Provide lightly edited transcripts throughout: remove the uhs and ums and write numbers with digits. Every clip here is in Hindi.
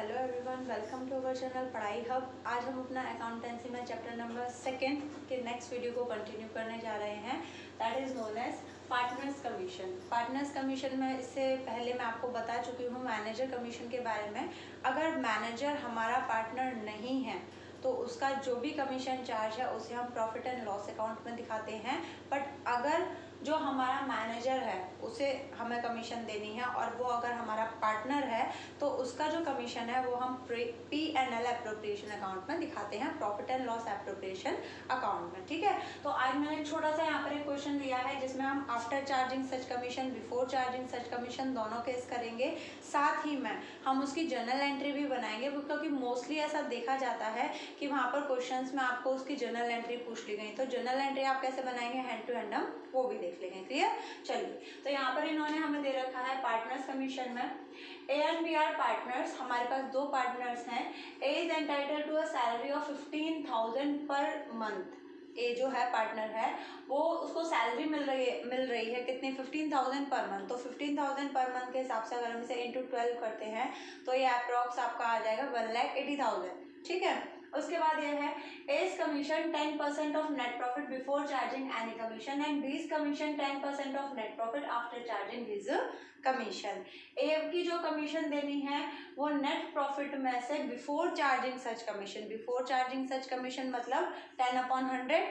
Hello everyone, welcome to our channel Padhai Hub. आज हम अपना अकाउंटेंसी में चैप्टर नंबर 2 के नेक्स्ट वीडियो को कंटिन्यू करने जा रहे हैं। That is known as partners commission. Partners commission में इससे पहले मैं आपको बता चुकी हूँ मैनेजर कमीशन के बारे में। अगर मैनेजर हमारा पार्टनर नहीं है तो उसका जो भी कमीशन चार्ज है उसे हम प्रॉफिट एंड लॉस अकाउंट में दिखाते हैं। बट अगर जो हमारा मैनेजर है उसे हमें कमीशन देनी है और वो अगर हमारा पार्टनर है तो उसका जो कमीशन है वो हम P&L एप्रोप्रिएशन अकाउंट में दिखाते हैं, profit and loss appropriation account में। ठीक है, तो आज मैंने छोटा सा यहाँ पर एक क्वेश्चन लिया है जिसमें हम आफ्टर चार्जिंग सच कमीशन, बिफोर चार्जिंग सच कमीशन दोनों केस करेंगे। साथ ही में हम उसकी जर्नल एंट्री भी बनाएंगे, क्योंकि मोस्टली ऐसा देखा जाता है कि वहाँ पर क्वेश्चंस में आपको उसकी जर्नल एंट्री पूछ ली गई। तो जर्नल एंट्री आप कैसे बनाएंगे हैंड टू हैंड, हम वो भी देख लेंगे। क्लियर? चलिए, तो यहाँ पर इन्होंने हमें दे रखा है पार्टनर्स कमीशन में A and B are partners. हमारे पास दो पार्टनर्स हैं। A is entitled to a salary of 15,000 per month. ए जो है पार्टनर है वो उसको सैलरी मिल रही है कितनी, 15,000 पर मंथ। तो 15,000 पर मंथ के हिसाब से अगर हम इसे इंटू 12 करते हैं तो ये अप्रॉक्स आपका आ जाएगा 1,80,000। ठीक है, उसके बाद ये है as commission 10% of net profit before charging any commission and B's commission 10% of net profit after charging his commission. A की जो कमीशन देनी है वो नेट प्रॉफिट में से बिफोर चार्जिंग सच कमीशन, बिफोर चार्जिंग सच कमीशन मतलब 10/100।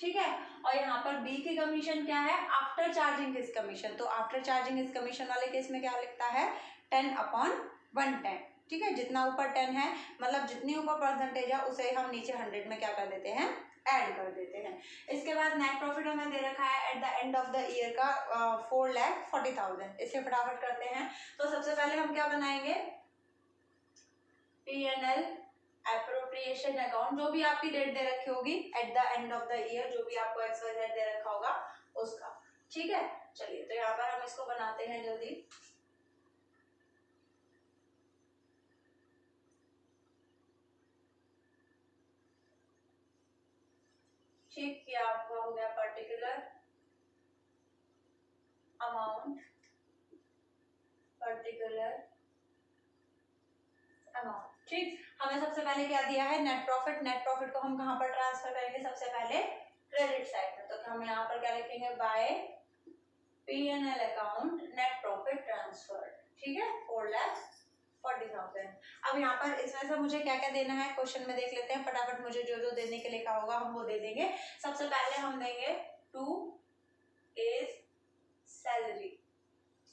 ठीक है, और यहाँ पर बी की कमीशन क्या है, आफ्टर चार्जिंग हिज कमीशन। तो आफ्टर चार्जिंग हिज कमीशन वाले केस में क्या लिखता है, 10/110। ठीक है, जितना ऊपर 10 है मतलब जितनी ऊपर परसेंटेज है उसे हम नीचे 100 में क्या कर देते हैं, ऐड कर देते हैं। इसके बाद नेट प्रॉफिट हमें दे रखा है at the end of the year का 4,40,000। इसे फटाफट करते हैं। तो सबसे पहले हम क्या बनाएंगे, P&L एप्रोप्रिएशन अकाउंट, जो भी आपकी डेट दे रखी होगी at the end of the year, जो भी आपको XYZ दे रखा होगा उसका। ठीक है, चलिए तो यहाँ पर हम इसको बनाते हैं जल्दी। ठीक किया, आपका हो गया पर्टिकुलर अमाउंट, पर्टिकुलर अमाउंट। ठीक, हमें सबसे पहले क्या दिया है, नेट प्रॉफिट। नेट प्रॉफिट को हम कहाँ पर ट्रांसफर करेंगे, सबसे पहले क्रेडिट साइड में। तो हम यहाँ पर क्या लिखेंगे, by P&L account net profit transfer. ठीक है, 4,40,000। अब यहाँ पर इसमें से मुझे क्या क्या देना है क्वेश्चन में देख लेते हैं फटाफट। मुझे जो जो देने के लिखा होगा हम वो दे देंगे। सबसे पहले हम देंगे 2 एज सैलरी।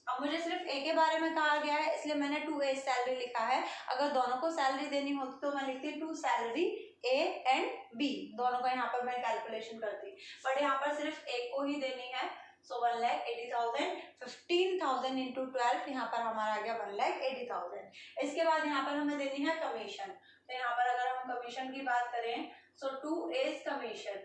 अब मुझे सिर्फ ए के बारे में कहा गया है इसलिए मैंने 2 एज सैलरी लिखा है। अगर दोनों को सैलरी देनी होती तो मैं लिखती 2 सैलरी ए एंड बी, दोनों का यहाँ पर मैं कैलकुलेशन करती। बट यहाँ पर सिर्फ ए को ही देनी है। सो 1,80,000, 15,000 इंटू 12, यहाँ पर हमारा आ गया 1,80,000। इसके बाद यहाँ पर हमें देनी है कमीशन। तो यहाँ पर अगर हम कमीशन की बात करें सो 2 एज कमीशन।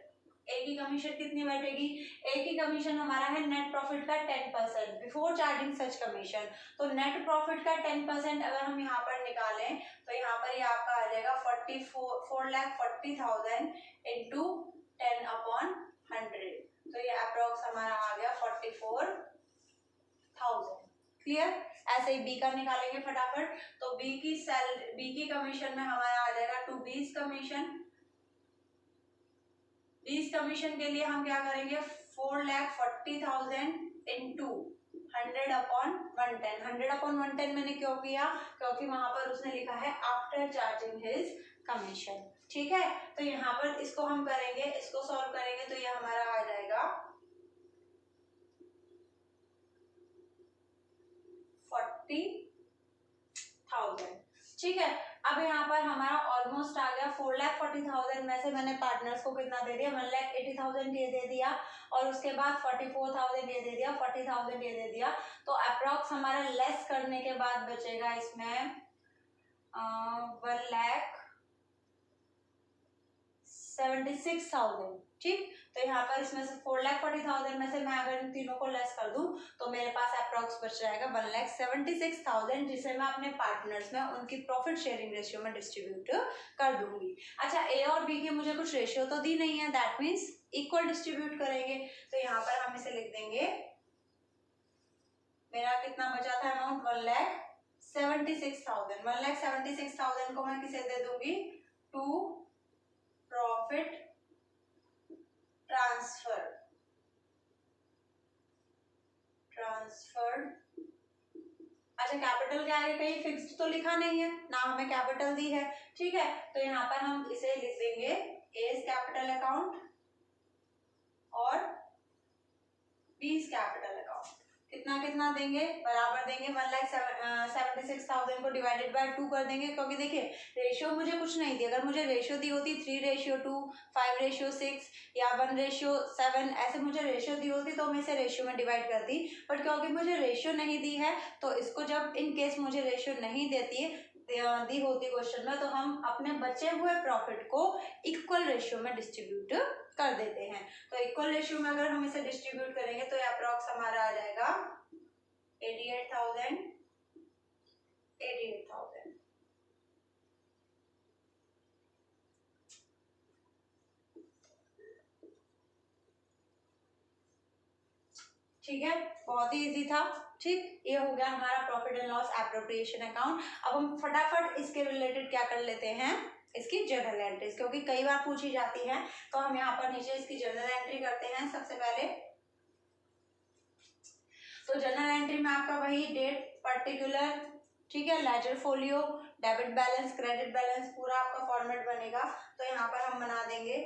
ए की कमीशन कितनी बैठेगी, ए की कमीशन हमारा है नेट प्रॉफिट का 10% बिफोर चार्जिंग सच कमीशन। तो नेट प्रॉफिट का 10% अगर हम यहाँ पर निकालें तो यहाँ पर ये आपका आ जाएगा 4,40,000 इंटू 10/100। तो ये अप्रोक्स हमारा आ गया 44,000। क्लियर? ऐसे ही बी का निकालेंगे फटाफट। तो बी की कमीशन में हमारा आ जाएगा 2 बीज कमीशन। बीज कमीशन के लिए हम क्या करेंगे, 4,40,000 इंटू 100/110। 100/110 मैंने क्यों किया, क्योंकि वहां पर उसने लिखा है आफ्टर चार्जिंग हिज कमीशन। ठीक है, तो यहाँ पर इसको हम करेंगे, इसको सॉल्व करेंगे तो ये हमारा आ जाएगा 40,000। ठीक है, अब यहाँ पर हमारा ऑलमोस्ट आ गया 4,40,000 में से मैंने पार्टनर्स को कितना दे दिया, 1,80,000 ये दे दिया और उसके बाद 44,000 ये दे दिया, 40,000 ये दे दिया। तो अप्रॉक्स हमारा लेस करने के बाद बचेगा इसमें 1,76,000। ठीक, तो यहाँ पर इसमें से 4,40,000 में से मैं अगर इन तीनों को लेस कर दूं तो मेरे पास अप्रॉक्स बच जाएगा 1,76,000, जिसे मैं अपने पार्टनर्स में उनकी प्रॉफिट शेयरिंग रेशियो में डिस्ट्रीब्यूट कर दूंगी। अच्छा, ए और बी की मुझे कुछ रेशियो तो दी नहीं है, दैट मीन्स इक्वल डिस्ट्रीब्यूट करेंगे। तो यहाँ पर हम इसे लिख देंगे, मेरा कितना बचा था अमाउंट, 76,000, 1,76,000 को मैं किसे दे दूंगी? टू प्रॉफिट ट्रांसफर्ड अच्छा, कैपिटल क्या है? कहीं फिक्स्ड तो लिखा नहीं है ना, हमें कैपिटल दी है, ठीक है। तो यहाँ पर हम इसे लिख देंगे एज कैपिटल अकाउंट और बी इज कैपिटल अकाउंट। कितना कितना देंगे? बराबर देंगे 1,76,000 को डिवाइडेड बाय 2 कर देंगे, क्योंकि देखिए रेशियो मुझे कुछ नहीं दी। अगर मुझे रेशियो दी होती 3:2, 5:6 या 1:7, ऐसे मुझे रेशियो दी होती तो मैं इसे रेशियो में डिवाइड करती, बट क्योंकि मुझे रेशियो नहीं दी है तो इसको जब इन केस मुझे रेशियो नहीं दी होती क्वेश्चन में, तो हम अपने बचे हुए प्रॉफिट को इक्वल रेशियो में डिस्ट्रीब्यूट कर देते हैं। तो इक्वल रेशियो में अगर हम इसे डिस्ट्रीब्यूट करेंगे तो अप्रॉक्स हमारा आ जाएगा 88,000। ठीक है, बहुत ही इजी था। ठीक, ये हो गया हमारा profit and loss appropriation account. अब हम फटाफट इसके रिलेटेड क्या कर लेते हैं, इसकी जर्नल एंट्रीज, क्योंकि कई बार पूछी जाती है। तो हम यहाँ पर नीचे इसकी जर्नल एंट्री करते हैं सबसे पहले। तो जर्नल एंट्री में आपका वही डेट, पर्टिकुलर, ठीक है, ledger folio, debit balance, credit balance, पूरा आपका फॉर्मेट बनेगा। तो यहाँ पर हम बना देंगे,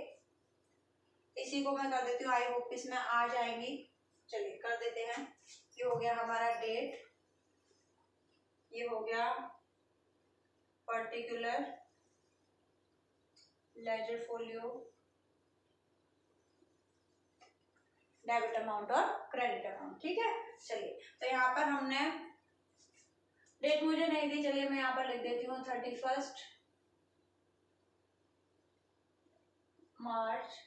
इसी को मैं कर देती हूँ, आई होप इसमें आ जाएंगी। चलिए कर देते हैं। ये हो गया हमारा डेट, ये हो गया particular, ledger folio, debit amount और क्रेडिट अमाउंट, ठीक है। चलिए, तो यहाँ पर हमने डेट मुझे नहीं दी, चलिए मैं यहाँ पर लिख देती हूँ 31 मार्च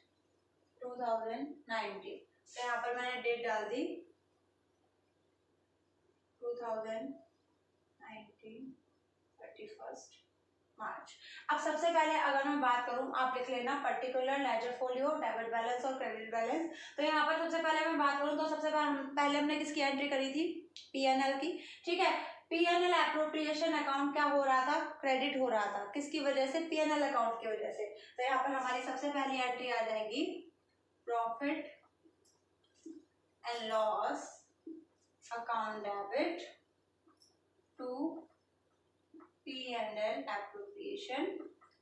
2019। तो यहाँ पर मैंने डेट डाल दी 2019 31 मार्च। अब सबसे पहले अगर मैं बात करूं, आप लिख लेना particular, ledger folio, debit balance और क्रेडिट बैलेंस। तो यहाँ पर सबसे पहले मैं बात करूं तो सबसे पहले हमने किसकी एंट्री करी थी? पीएनएल की, ठीक है। पीएनएल एप्रोप्रिएशन अकाउंट क्या हो रहा था? क्रेडिट हो रहा था। किसकी वजह से? पीएनएल अकाउंट की वजह से। तो यहाँ पर हमारी सबसे पहली एंट्री आ जाएगी profit and loss account debit to PNL appropriation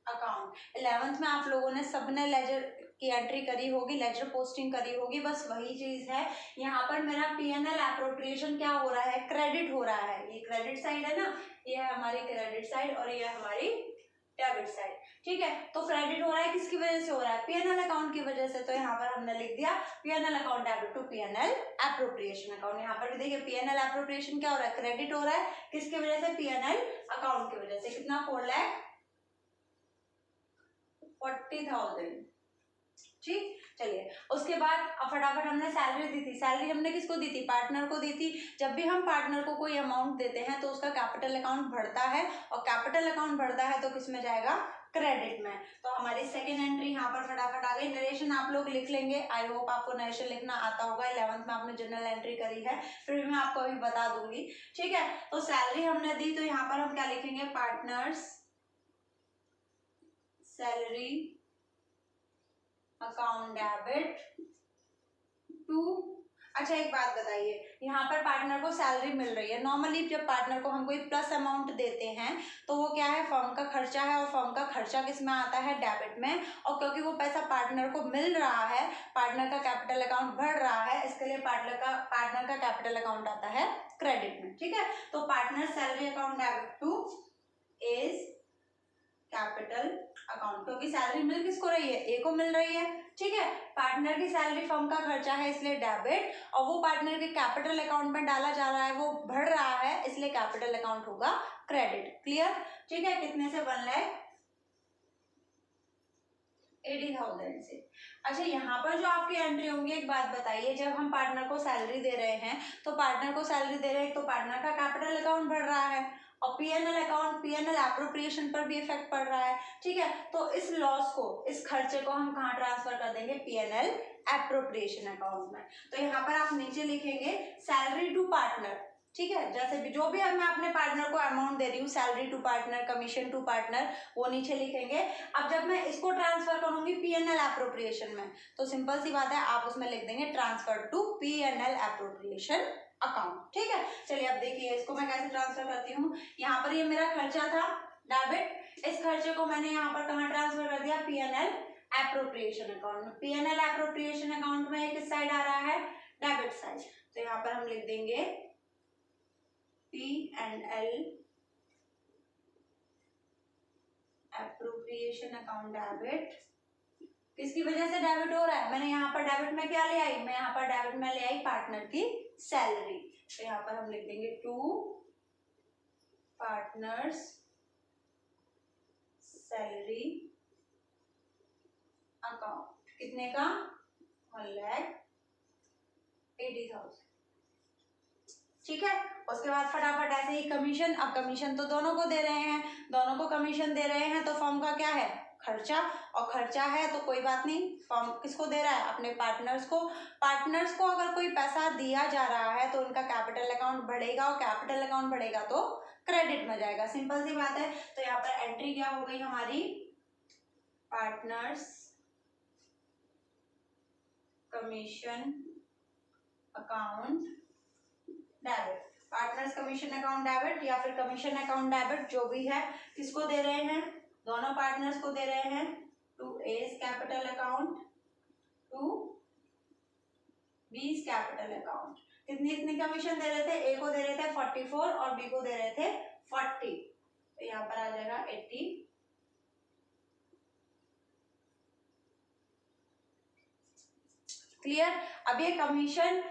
account. 11th में आप लोगों ने सबने लेजर की एंट्री करी होगी, लेजर पोस्टिंग करी होगी, बस वही चीज है। यहाँ पर मेरा पीएनएल एप्रोप्रिएशन क्या हो रहा है? क्रेडिट हो रहा है। ये क्रेडिट साइड है ना, ये है हमारी क्रेडिट साइड और ये हमारी डेबिट साइड, ठीक है। तो क्रेडिट हो रहा है, किसकी वजह से हो रहा है? पीएनएल अकाउंट की वजह से। तो यहाँ पर हमने लिख दिया PNL account debit to PNL appropriation account. यहाँ पर भी देखिए पीएनएल एप्रोप्रिएशन क्या हो रहा है? क्रेडिट हो रहा है, किसकी वजह से? पीएनएल अकाउंट की वजह से। कितना? 4,40,000, ठीक। चलिए, उसके बाद फटाफट हमने सैलरी दी थी। सैलरी हमने किसको दी थी? पार्टनर को दी थी। जब भी हम पार्टनर को कोई अमाउंट देते हैं तो उसका कैपिटल अकाउंट बढ़ता है, और कैपिटल अकाउंट बढ़ता है तो किस में जाएगा? क्रेडिट में। तो हमारी सेकेंड एंट्री यहाँ पर फटाफट आ गई। नरेशन आप लोग लिख लेंगे, आई होप आपको नरेशन लिखना आता होगा। 11th में आपने जनरल एंट्री करी है, फिर भी मैं आपको अभी बता दूंगी, ठीक है। तो सैलरी हमने दी, तो यहाँ पर हम क्या लिखेंगे? Partners salary account debit to. अच्छा, एक बात बताइए, यहाँ पर पार्टनर को सैलरी मिल रही है। नॉर्मली जब पार्टनर को हम कोई प्लस अमाउंट देते हैं तो वो क्या है? फर्म का खर्चा है, और फर्म का खर्चा किस में आता है? डेबिट में। और क्योंकि वो पैसा पार्टनर को मिल रहा है, पार्टनर का कैपिटल अकाउंट बढ़ रहा है, इसके लिए पार्टनर का कैपिटल अकाउंट आता है क्रेडिट में, ठीक है। तो partner salary account debit two is capital account, क्योंकि सैलरी मिल किसको रही है? ए को मिल रही है, ठीक है। पार्टनर की सैलरी फर्म का खर्चा है, इसलिए डेबिट, और वो पार्टनर के कैपिटल अकाउंट में डाला जा रहा है, वो बढ़ रहा है, इसलिए कैपिटल अकाउंट होगा क्रेडिट। क्लियर? ठीक है। कितने से? 1,80,000 से। अच्छा, यहाँ पर जो आपकी एंट्री होंगी, एक बात बताइए, जब हम पार्टनर को सैलरी दे रहे हैं तो पार्टनर को सैलरी दे रहे हैं तो पार्टनर का कैपिटल अकाउंट बढ़ रहा है, और पीएनएल अकाउंट, पीएनएल एप्रोप्रिएशन पर भी इफेक्ट पड़ रहा है, ठीक है। तो इस लॉस को, इस खर्चे को हम कहाँ ट्रांसफर कर देंगे? पीएनएल एप्रोप्रिएशन अकाउंट में। तो यहाँ पर आप नीचे लिखेंगे सैलरी टू पार्टनर, ठीक है। जैसे भी जो भी मैं अपने पार्टनर को अमाउंट दे रही हूँ, salary to partner, commission to partner, वो नीचे लिखेंगे। अब जब मैं इसको ट्रांसफर करूंगी पीएनएल एप्रोप्रिएशन में, तो सिंपल सी बात है, आप उसमें लिख देंगे transfer to PNL appropriation account. ठीक है, चलिए अब देखिए इसको मैं कैसे ट्रांसफर करती हूँ। यहाँ पर ये मेरा खर्चा था डेबिट, इस खर्चे को मैंने यहाँ पर कहाँ ट्रांसफर कर दिया, पीएनएल एप्रोप्रिएशन अकाउंट में। पीएनएल एप्रोप्रिएशन अकाउंट में किस साइड आ रहा है, डेबिट साइड, तो यहाँ पर हम लिख देंगे P&L एप्रोप्रिएशन अकाउंट डेबिट। किसकी वजह से डेबिट हो रहा है, मैंने यहाँ पर डेबिट में क्या ले आई, मैं यहाँ पर डेबिट में ले आई पार्टनर की सैलरी, तो यहाँ पर हम लिख देंगे टू पार्टनर्स सैलरी अकाउंट। कितने का, 1,80,000। ठीक है, उसके बाद फटाफट ऐसे ही कमीशन। अब कमीशन तो दोनों को दे रहे हैं, दोनों को कमीशन दे रहे हैं, तो फर्म का क्या है, खर्चा, और खर्चा है तो कोई बात नहीं, फर्म किसको दे रहा है, अपने पार्टनर्स को। पार्टनर्स को अगर कोई पैसा दिया जा रहा है तो उनका कैपिटल अकाउंट बढ़ेगा, और कैपिटल अकाउंट बढ़ेगा तो क्रेडिट में जाएगा, सिंपल सी बात है। तो यहाँ पर एंट्री क्या हो गई हमारी, partners commission account debit. Partners commission account debit या फिर कमीशन अकाउंट डेबिट, जो भी है, किसको दे रहे हैं, दोनों पार्टनर्स को दे रहे हैं, to A's capital account, to B's capital account. कितनी कमीशन दे रहे थे, ए को दे रहे थे 44 और बी को दे रहे थे 40, तो यहाँ पर आ जाएगा 80। क्लियर। अब ये कमीशन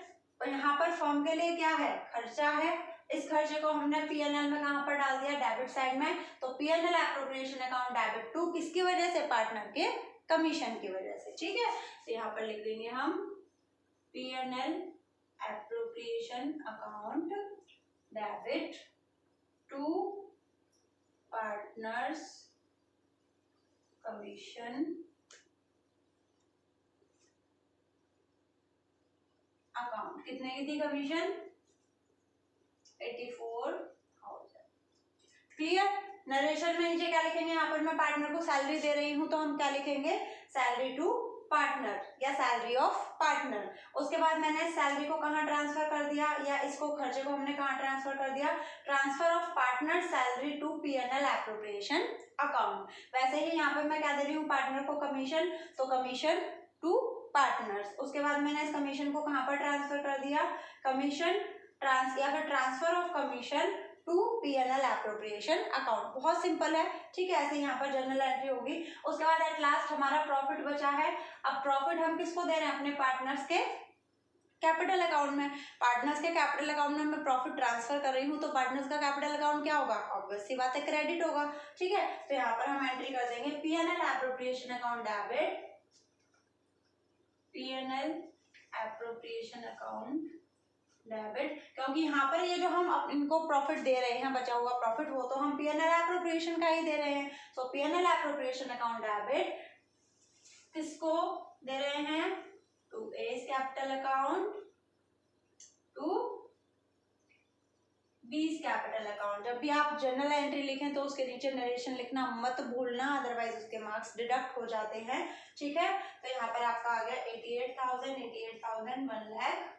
यहाँ पर फर्म के लिए क्या है, खर्चा है, इस खर्चे को हमने पीएनएल में कहाँ पर डाल दिया, डेबिट साइड में, तो PNL appropriation account debit to किसकी वजह से, पार्टनर के कमीशन की वजह से। ठीक है, तो यहाँ पर लिख देंगे हम PNL appropriation account debit to partners commission account. कितने की थी कमीशन, 84,000। क्लियर। नरेशन में नीचे क्या लिखेंगे, यहाँ पर मैं पार्टनर को सैलरी दे रही हूँ तो हम क्या लिखेंगे, सैलरी टू पार्टनर या सैलरी ऑफ पार्टनर। उसके बाद मैंने सैलरी को कहाँ ट्रांसफर कर दिया, या इसको खर्चे को हमने कहाँ ट्रांसफर कर दिया, transfer of partner salary to PNL appropriation account. वैसे ही यहाँ पर मैं क्या दे रही हूँ, पार्टनर को कमीशन, तो कमीशन टू पार्टनर्स। उसके बाद मैंने इस कमीशन को कहाँ पर ट्रांसफर कर दिया, कमीशन या फिर transfer of commission to PNL appropriation account. बहुत सिंपल है। ठीक है, ऐसे यहाँ पर जनरल एंट्री होगी। उसके बाद एट लास्ट हमारा प्रॉफिट बचा है। अब प्रॉफिट हम किसको दे रहे हैं, अपने पार्टनर्स के कैपिटल अकाउंट में। पार्टनर्स के कैपिटल अकाउंट में मैं प्रॉफिट ट्रांसफर कर रही हूँ, तो पार्टनर्स का कैपिटल अकाउंट क्या होगा, ऑब्वियस सी बात है, क्रेडिट होगा। ठीक है, तो यहाँ पर हम एंट्री कर देंगे PNL appropriation account debit, PNL appropriation account debit, क्योंकि यहाँ पर ये जो हम इनको प्रॉफिट दे रहे हैं, बचा हुआ प्रॉफिट, वो तो हम पीएनएल एप्रोप्रिएशन का ही दे रहे हैं। तो पीएनएल एप्रोप्रिएशन अकाउंट डेबिट किसको दे रहे हैं, to A's capital account, to B's capital account. जब भी आप जर्नल एंट्री लिखें तो उसके नीचे नरेशन लिखना मत भूलना, अदरवाइज उसके मार्क्स डिडक्ट हो जाते हैं। ठीक है, तो यहाँ पर आपका आ गया 88,000, 1,76,000।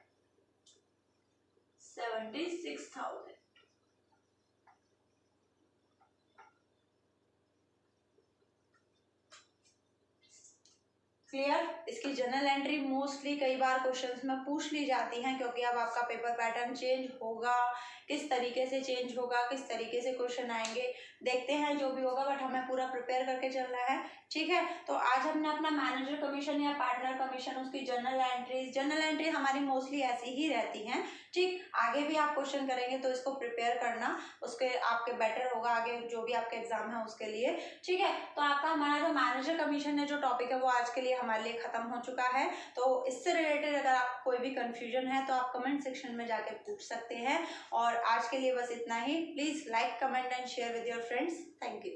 क्लियर। इसकी जनरल एंट्री मोस्टली कई बार क्वेश्चंस में पूछ ली जाती हैं, क्योंकि अब आपका पेपर पैटर्न चेंज होगा, किस तरीके से चेंज होगा, किस तरीके से क्वेश्चन आएंगे, देखते हैं जो भी होगा, बट हमें पूरा प्रिपेयर करके चलना है। ठीक है, तो आज हमने अपना मैनेजर कमीशन या पार्टनर कमीशन, उसकी जनरल एंट्री हमारी मोस्टली ऐसी ही रहती हैं। ठीक, आगे भी आप क्वेश्चन करेंगे तो इसको प्रिपेयर करना, उसके आपके बेटर होगा आगे जो भी आपके एग्जाम है उसके लिए। ठीक है, तो आपका हमारा जो मैनेजर कमीशन है जो टॉपिक है वो आज के लिए हमारे लिए खत्म हो चुका है। तो इससे रिलेटेड अगर आपको कोई भी कंफ्यूजन है तो आप कमेंट सेक्शन में जाके पूछ सकते हैं। और आज के लिए बस इतना ही। Please like, comment and share with your friends. Thank you.